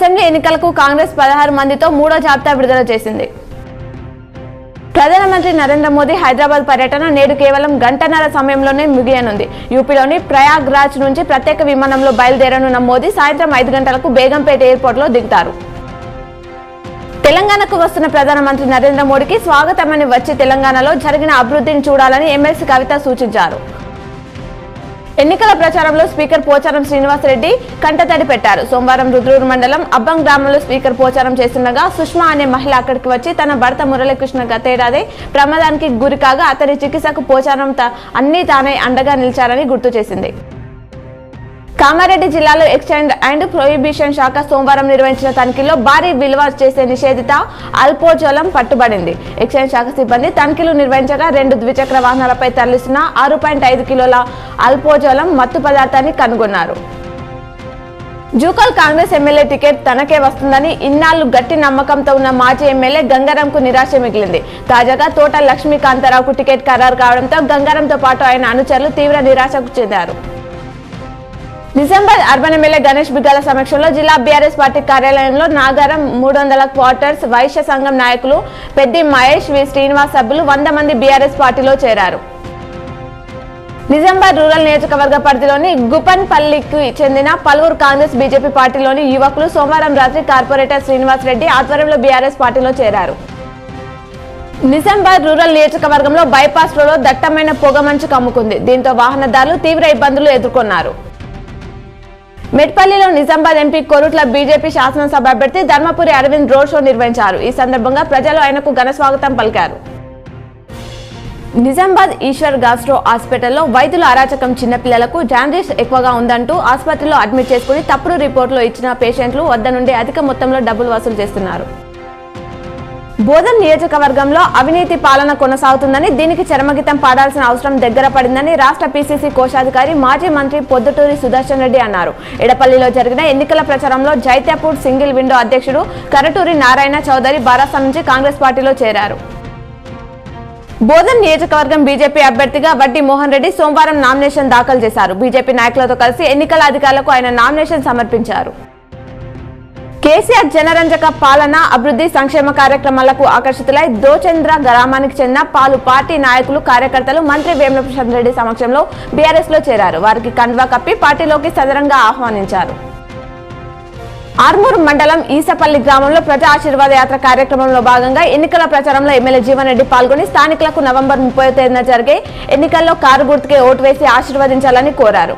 Assembly ఎన్నికలకు కాంగ్రెస్ 16 మందితో మూడో జాబితా విడుదల చేసింది. ప్రధానమంత్రి నరేంద్ర మోదీ హైదరాబాద్ పర్యటన నేడు కేవలం గంటన్నర సమయంలోనే ముగియనుంది. యూపీలోని ప్రయాగ్రాజ్ నుంచి ప్రత్యేక విమానంలో బయలుదేరనున్న మోదీ సాయంత్రం 5 గంటలకు బేగంపేట ఎయిర్పోర్ట్లో దిగుతారు. తెలంగాణకు వస్తున్న ప్రధానమంత్రి నరేంద్ర మోడీకి స్వాగతమని వచ్చి తెలంగాణలో జరిగిన అభివృద్ధిని చూడాలని ఎమ్మెల్సీ కవిత సూచించారు. ఎన్నికల ప్రచారంలో స్పీకర్ పోచారం శ్రీనివాసరెడ్డి కంటతడి పెట్టారు. సోమవారం రుద్రూరు మండలం అబ్బం గ్రామంలో స్పీకర్ పోచారం చేస్తుండగా సుష్మా అనే మహిళ అక్కడికి వచ్చి తన భర్త మురళీకృష్ణ గతేడాది ప్రమాదానికి గురికాగా అతని చికిత్సకు పోచారం అన్ని తానే అండగా నిలిచారని గుర్తు చేసింది. కామారెడ్డి జిల్లాలో ఎక్సైజ్ అండ్ ప్రొహిబిషన్ శాఖ సోమవారం నిర్వహించిన తనిఖీల్లో భారీ విలువ చేసే నిషేధిత అల్పోజోలం పట్టుబడింది. ఎక్సైజ్ శాఖ సిబ్బంది తనిఖీలు నిర్వహించగా 2 ద్విచక్ర వాహనాలపై తరలిస్తున్న 6.5 కిలోల అల్పోజోలం మత్తు పదార్థాన్ని కనుగొన్నారు. జూకల్ కాంగ్రెస్ ఎమ్మెల్యే టికెట్ తనకే వస్తుందని ఇన్నాళ్లు గట్టి నమ్మకంతో ఉన్న మాజీ ఎమ్మెల్యే గంగారంకు నిరాశ మిగిలింది. తాజాగా తోట లక్ష్మీకాంతారావుకు టికెట్ ఖరారు కావడంతో గంగారంతో పాటు ఆయన అనుచరులు తీవ్ర నిరాశకు చెందారు. నిజామాబాద్ అర్బన్ ఎమ్మెల్యే గణేష్ బిగ్గాల సమక్షంలో జిల్లా బీఆర్ఎస్ పార్టీ కార్యాలయంలో నాగారం 300 క్వార్టర్స్ వైశ్య సంఘం నాయకులు పెద్ది మహేష్ వి శ్రీనివాస్ సభ్యులు 100 మంది బీఆర్ఎస్ పార్టీలో చేరారు. నిజామాబాద్ రూరల్ నియోజకవర్గ పరిధిలోని గుపన్పల్లికి చెందిన పలువురు కాంగ్రెస్ బీజేపీ పార్టీలోని యువకులు సోమవారం రాత్రి కార్పొరేటర్ శ్రీనివాస్ రెడ్డి ఆధ్వర్యంలో బీఆర్ఎస్ పార్టీలో చేరారు. నిజామాబాద్ రూరల్ నియోజకవర్గంలో బైపాస్ రోడ్లో దట్టమైన పొగమంచు కమ్ముకుంది. దీంతో వాహనదారులు తీవ్ర ఇబ్బందులు ఎదుర్కొన్నారు. మెట్పల్లిలో నిజామాబాద్ ఎంపీ కొరుట్ల బీజేపీ శాసనసభ అభ్యర్థి ధర్మపురి అరవింద్ రోడ్ షో నిర్వహించారు. ఈ సందర్భంగా ప్రజలు ఆయనకు ఘన స్వాగతం పలికారు. నిజామాబాద్ ఈశ్వర్ గాస్ట్రో హాస్పిటల్లో వైద్యుల అరాచకం. చిన్నపిల్లలకు జాండీస్ ఎక్కువగా ఉందంటూ ఆసుపత్రిలో అడ్మిట్ చేసుకుని తప్పుడు రిపోర్టులు ఇచ్చిన పేషెంట్లు వద్ద నుండి అధిక మొత్తంలో డబ్బులు వసూలు చేస్తున్నారు. బోధన్ నియోజకవర్గంలో అవినీతి పాలన కొనసాగుతుందని, దీనికి చరమగీతం పాడాల్సిన అవసరం దగ్గర పడిందని రాష్ట్ర పీసీసీ కోశాధికారి మాజీ మంత్రి పొద్దుటూరి సుదర్శన్ రెడ్డి అన్నారు. ఎడపల్లిలో జరిగిన ఎన్నికల ప్రచారంలో జైత్యాపూర్ సింగిల్ విండో అధ్యక్షుడు కరటూరి నారాయణ చౌదరి బారాసా నుంచి కాంగ్రెస్ పార్టీలో చేరారు. బోధన్ నియోజకవర్గం బీజేపీ అభ్యర్థిగా వడ్డీ మోహన్ రెడ్డి సోమవారం నామినేషన్ దాఖలు చేశారు. బీజేపీ నాయకులతో కలిసి ఎన్నికల అధికారులకు ఆయన నామినేషన్ సమర్పించారు. కేసీఆర్ జనరంజక పాలన, అభివృద్ధి, సంక్షేమ కార్యక్రమాలకు ఆకర్షితులై దోచంద్ర గ్రామానికి చెందిన పాలు పార్టీ నాయకులు, కార్యకర్తలు మంత్రి వేముల ప్రశాంత్ రెడ్డి సమక్షంలో బీఆర్ఎస్ లో చేరారు. వారికి కండువా కప్పి పార్టీలోకి సదరంగా ఆహ్వానించారు. ఆర్మూర్ మండలం ఈసపల్లి గ్రామంలో ప్రజా ఆశీర్వాద యాత్ర కార్యక్రమంలో భాగంగా ఎన్నికల ప్రచారంలో ఎమ్మెల్యే జీవన్ రెడ్డి పాల్గొని స్థానికులకు నవంబర్ 30వ తేదీన జరిగే ఎన్నికల్లో కారు గుర్తుకే ఓటు వేసి ఆశీర్వదించాలని కోరారు.